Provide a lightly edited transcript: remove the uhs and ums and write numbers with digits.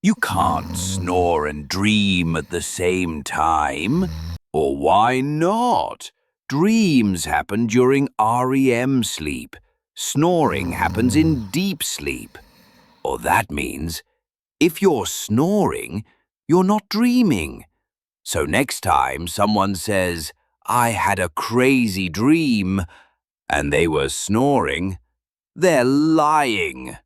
You can't snore and dream at the same time. Or why not? Dreams happen during REM sleep. Snoring happens in deep sleep. Or that means, if you're snoring, you're not dreaming. So next time someone says, "I had a crazy dream," and they were snoring, they're lying.